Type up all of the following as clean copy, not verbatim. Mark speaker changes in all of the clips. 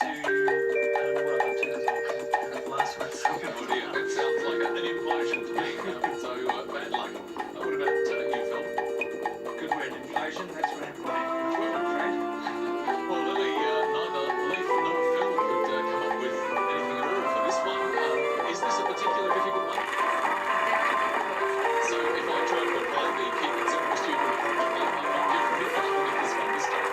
Speaker 1: to... I don't know what I've got to as well, because the last one.
Speaker 2: Oh dear, that sounds like an implosion to me. So, bad luck. What about you, Phil?
Speaker 1: Good word, implosion. That's where I'm afraid.
Speaker 2: Well, Lily, neither Leif nor Phil could come up with anything at all for this one. Is this a particularly difficult one? So if I try to apply the keep it simple stupid approach, I might not get this one this time.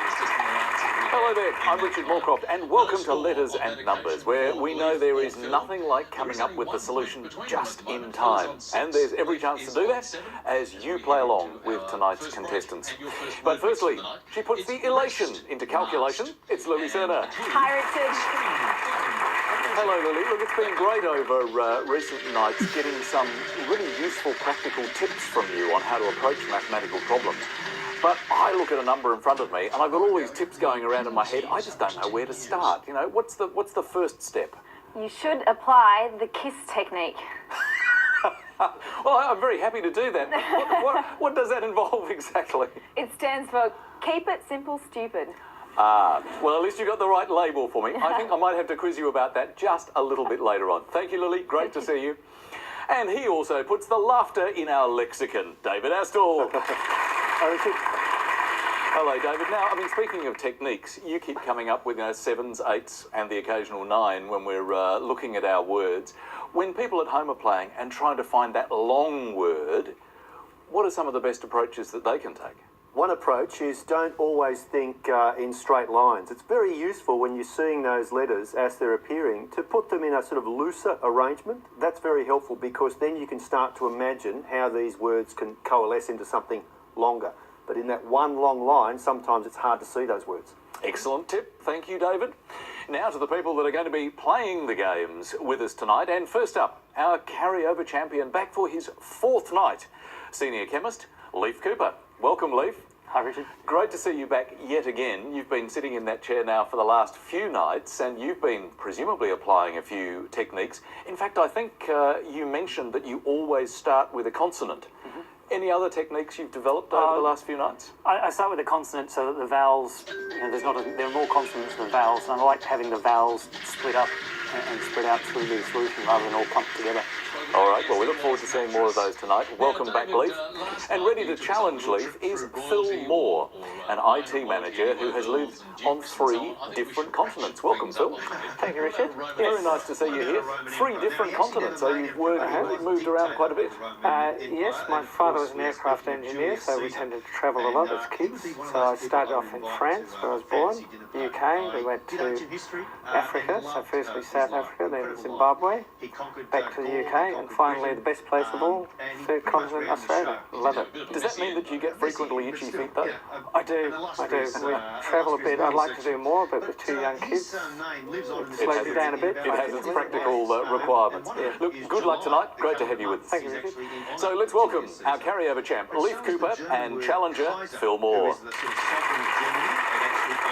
Speaker 2: It's just more answer.
Speaker 3: Hello there, I'm Richard Morecroft, and welcome to Letters and Numbers, where we know there is nothing like coming up with the solution just in time. And there's every chance to do that as you play along with tonight's contestants. But firstly, she puts the elation into calculation. It's Lily Serna.
Speaker 4: Hi, Richard.
Speaker 3: Hello, Lily. Look, it's been great over recent nights getting some really useful practical tips from you on how to approach mathematical problems. But I look at a number in front of me, and I've got all these tips going around in my head. I just don't know where to start. You know, what's the first step?
Speaker 4: You should apply the KISS technique.
Speaker 3: Well, I'm very happy to do that. What does that involve exactly?
Speaker 4: It stands for Keep It Simple Stupid.
Speaker 3: Well, at least you got the right label for me. I think I might have to quiz you about that just a little bit later on. Thank you, Lily. Great to see you. And he also puts the laughter in our lexicon. David Astle. Hello, David. Now, I mean, speaking of techniques, you keep coming up with sevens, eights, and the occasional nine when we're looking at our words. When people at home are playing and trying to find that long word, what are some of the best approaches that they can take?
Speaker 5: One approach is don't always think in straight lines. It's very useful when you're seeing those letters as they're appearing to put them in a sort of looser arrangement. That's very helpful because then you can start to imagine how these words can coalesce into something longer. But in that one long line, sometimes it's hard to see those words.
Speaker 3: Excellent tip. Thank you, David. Now to the people that are going to be playing the games with us tonight. And first up, our carryover champion back for his fourth night, senior chemist, Leif Cooper. Welcome, Leif.
Speaker 6: Hi, Richard.
Speaker 3: Great to see you back yet again. You've been sitting in that chair now for the last few nights, and you've been presumably applying a few techniques. In fact, I think you mentioned that you always start with a consonant. Mm-hmm. Any other techniques you've developed over the last few nights?
Speaker 6: I start with a consonant so that the vowels, there are more consonants than vowels, and I like having the vowels split up and spread out through the solution rather than all clumped together.
Speaker 3: All right, well, we look forward to seeing more of those tonight. Welcome back, Leif. And ready to challenge Leif is Phil Moore, an IT manager who has lived on 3 different continents. Welcome, Phil.
Speaker 6: Thank you, Richard.
Speaker 3: Very nice to see you here. 3 different continents, so you've moved around quite a bit.
Speaker 6: Yes, my father was an aircraft engineer, so we tended to travel a lot as kids. So I started off in France, where I was born, UK, we went to Africa, so firstly South Africa, then Zimbabwe, back to the UK, and finally the best place of all, third continent, Australia. Love it.
Speaker 3: Does that mean that you get frequently itchy feet, though?
Speaker 6: I do. We travel a bit. I'd like to do more, but with 2 young kids, it slows you down a bit.
Speaker 3: It has its practical requirements. Look, good luck tonight. Great to have you with us.
Speaker 6: Thank you, Richard.
Speaker 3: So let's welcome our carryover champ, Leif Cooper, and challenger, Phil Moore.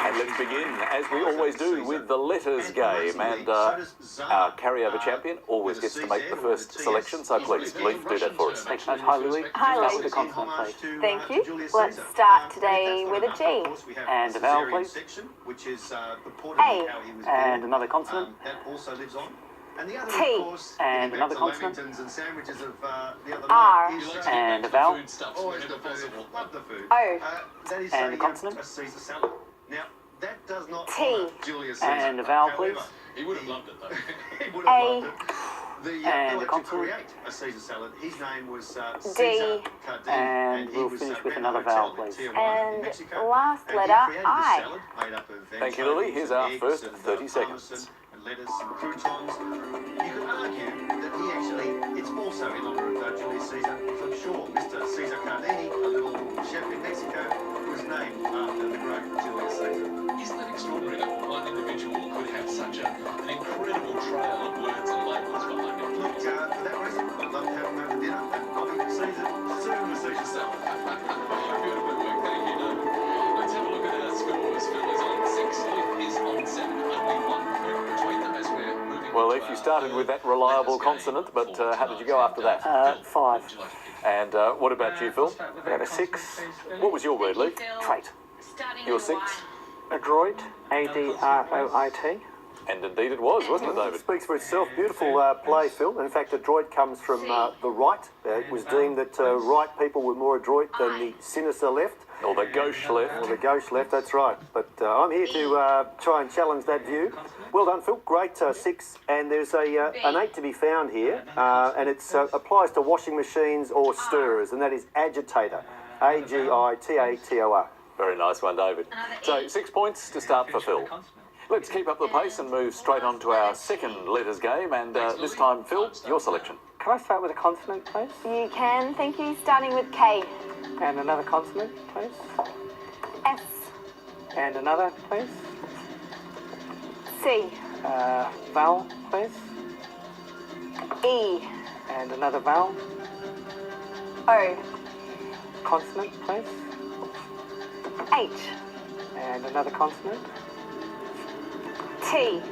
Speaker 3: And let's begin, as we always do, with the letters game. And our carryover champion always gets to make the first selection, so please, Leif, do that for us.
Speaker 6: Thanks so much. Hi, Lily.
Speaker 4: Hi,
Speaker 6: Start
Speaker 4: Lily.
Speaker 6: with the consonant, please.
Speaker 4: Thank you. Let's start today with a G.
Speaker 6: And a vowel, please.
Speaker 4: A.
Speaker 6: And another consonant.
Speaker 4: T.
Speaker 6: And another consonant.
Speaker 4: R.
Speaker 6: And a vowel.
Speaker 4: O.
Speaker 6: And a consonant.
Speaker 4: T.
Speaker 6: And a vowel, please.
Speaker 2: He would have loved it, though.
Speaker 4: A.
Speaker 6: And a consonant.
Speaker 4: D.
Speaker 6: And we'll finish with another vowel, please.
Speaker 4: And last letter, I.
Speaker 3: Thank you, Lily. Here's our first 30 seconds.
Speaker 7: Lettuce and croutons. You could argue that he actually, it's also in honour of Julius Caesar. So I'm sure Mr. Caesar Carnini, a little chef in Mexico, was named after the great Julius Caesar.
Speaker 2: Isn't that extraordinary that one individual could have such an incredible trail of words and labels behind him?
Speaker 7: Look, for that reason, I'd love to have him over dinner and coffee with Caesar. Soon with Caesar salad.
Speaker 2: Beautiful work, thank you, David. Let's have a look at our scores. Phil is on 6, Leif is on 7. Only 1 point between them as we're moving.
Speaker 3: Well, Leif, you started with that reliable consonant, but how did you go after that?
Speaker 6: 5.
Speaker 3: And what about you, Phil?
Speaker 6: I got a 6.
Speaker 3: What was your word, Leif?
Speaker 6: Trait.
Speaker 3: Your 6?
Speaker 6: Adroit, A-D-R-O-I-T.
Speaker 3: And indeed it was, wasn't it,
Speaker 5: It
Speaker 3: David?
Speaker 5: speaks for itself. Beautiful play, Phil. In fact, adroit comes from the right. It was deemed that right people were more adroit than the sinister left.
Speaker 3: Or the gauche left.
Speaker 5: Or the gauche left, that's right. But I'm here to try and challenge that view. Well done, Phil. Great 6. And there's an 8 to be found here. And it applies to washing machines or stirrers, and that is agitator. A-G-I-T-A-T-O-R.
Speaker 3: Very nice one, David. So 6 points to start for Phil. Let's keep up the pace and move straight on to our second letters game. And this time, Phil, your selection.
Speaker 6: Can I start with a consonant, please?
Speaker 4: You can, thank you. Starting with K.
Speaker 6: And another consonant, please.
Speaker 4: S.
Speaker 6: And another, please.
Speaker 4: C.
Speaker 6: Vowel, please.
Speaker 4: E.
Speaker 6: And another vowel.
Speaker 4: O.
Speaker 6: Consonant, please.
Speaker 4: H.
Speaker 6: And another consonant.
Speaker 4: T.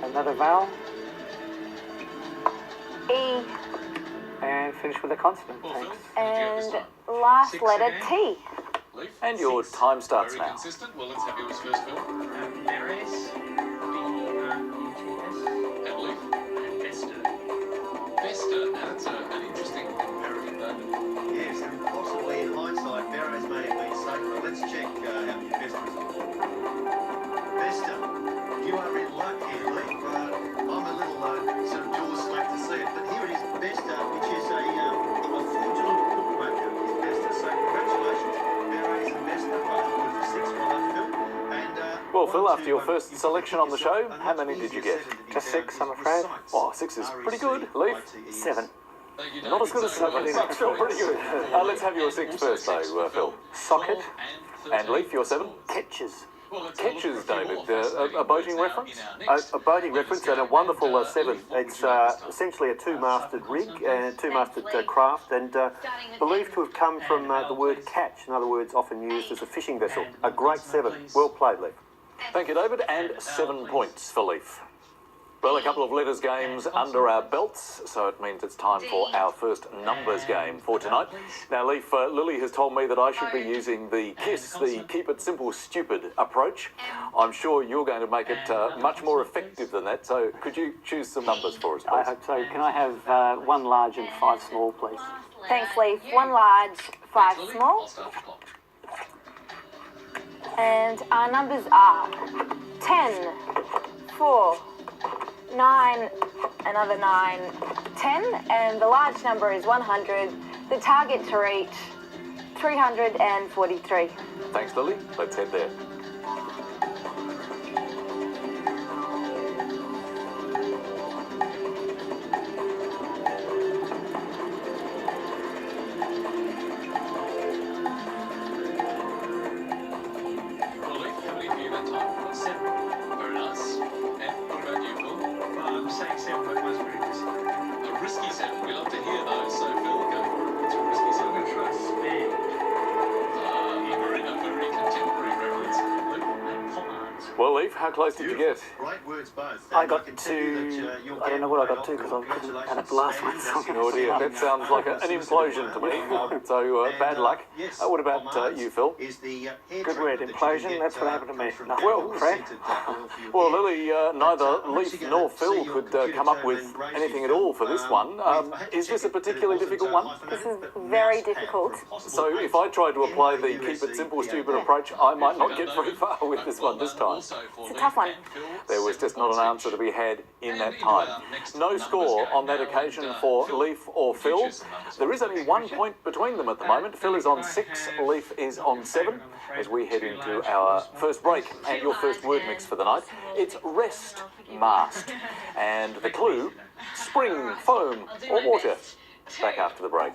Speaker 6: Another vowel.
Speaker 4: E.
Speaker 6: And finish with a consonant, thanks.
Speaker 4: And last letter T.
Speaker 2: Leif,
Speaker 3: And your time starts
Speaker 2: very
Speaker 3: now.
Speaker 2: consistent. Well, let's have yours first, Phil.
Speaker 1: Beres, B-E-R-E-T-S,
Speaker 2: And Leif.
Speaker 1: and Vesta.
Speaker 2: Vesta. Now, that's an interesting comparative, David.
Speaker 7: Yes, and possibly in hindsight, Barrows may have been safer. Let's check how many Vesta is on. Vesta, you are in luck here, Lee. I'm a little sort of jaw slack to see it, but here it is, Vesta, which is a fraudulent bookmaker, is Vesta. So congratulations, Barrows and Vesta, both good for 6. Well done, Phil. And,
Speaker 3: Well, Phil, after your first selection on the show, how many did you get?
Speaker 6: Just 6, I'm afraid.
Speaker 3: Oh, 6 is pretty good. Leif?
Speaker 6: 7.
Speaker 2: Thank you,
Speaker 3: Not as good as 7, but still pretty good. Let's have your 6 first, though, Phil.
Speaker 6: Socket.
Speaker 3: And Leif, your 7?
Speaker 5: Catches.
Speaker 3: Catches, David. A boating reference?
Speaker 5: A boating reference and a wonderful 7. It's essentially a two-masted rig and a two-masted craft, and believed to have come from the word catch, in other words, often used as a fishing vessel. A great 7. Well played, Leif.
Speaker 3: Thank you, David, and 7 points for Leif. Well, a couple of letters games under our belts, so it means it's time for our first numbers game for tonight. Now, Leif, Lily has told me that I should be using the KISS, the Keep It Simple Stupid approach. I'm sure you're going to make it much more effective than that, so could you choose some numbers for us,
Speaker 6: I
Speaker 3: please?
Speaker 6: hope so. Can I have 1 large and 5 small, please?
Speaker 4: Thanks, Leif. 1 large, 5
Speaker 2: Lily,
Speaker 4: small.
Speaker 2: I'll start the clock.
Speaker 4: And our numbers are 10, 4, 9, another 9, 10, and the large number is 100. The target to reach, 343.
Speaker 3: Thanks, Lily. Let's head there.
Speaker 2: Well, Leif, how many for you that time?
Speaker 1: 7.
Speaker 2: Very nice. And what about you, Phil?
Speaker 1: I'm saying 7, but it was very risky.
Speaker 2: A risky 7. We love to hear those. So, Phil, go for it. What's your risky 7?
Speaker 1: I'm going to try spam
Speaker 2: A very contemporary reference. Leif?
Speaker 1: and pomades.
Speaker 3: Well, Leif, how close did you get?
Speaker 7: Great words both.
Speaker 6: I
Speaker 7: And
Speaker 6: got
Speaker 7: can tell you
Speaker 6: to...
Speaker 7: that, you'll
Speaker 6: I don't know
Speaker 7: get
Speaker 6: what I
Speaker 7: paid
Speaker 6: got to
Speaker 7: off.
Speaker 6: because I couldn't
Speaker 7: Congratulations,
Speaker 6: add up the last one. So I'm
Speaker 7: Stan.
Speaker 3: Oh dear, that sounds like an implosion to me. So, bad luck.
Speaker 7: Yes,
Speaker 3: What about
Speaker 7: pomades
Speaker 3: you, Phil?
Speaker 7: is the
Speaker 6: Good word, implosion. That's what happened to me. Nothing.
Speaker 3: Well,
Speaker 6: Fred?
Speaker 3: Well, Lily, neither Leif nor Phil could come up with anything at all for this one. Is this a particularly difficult one?
Speaker 4: This is very difficult.
Speaker 3: So if I tried to apply the keep it simple, stupid approach, I might not get very far with this one this time.
Speaker 4: It's a tough one.
Speaker 3: There was just not an answer to be had in that time. No score on that occasion for Leif or Phil. There is only 1 point between them at the moment. Phil is on 6, Leif is on 7, as we head into our first break and your first word mix for the night. It's rest, mast, and the clue, spring, foam, or water. Back after the break.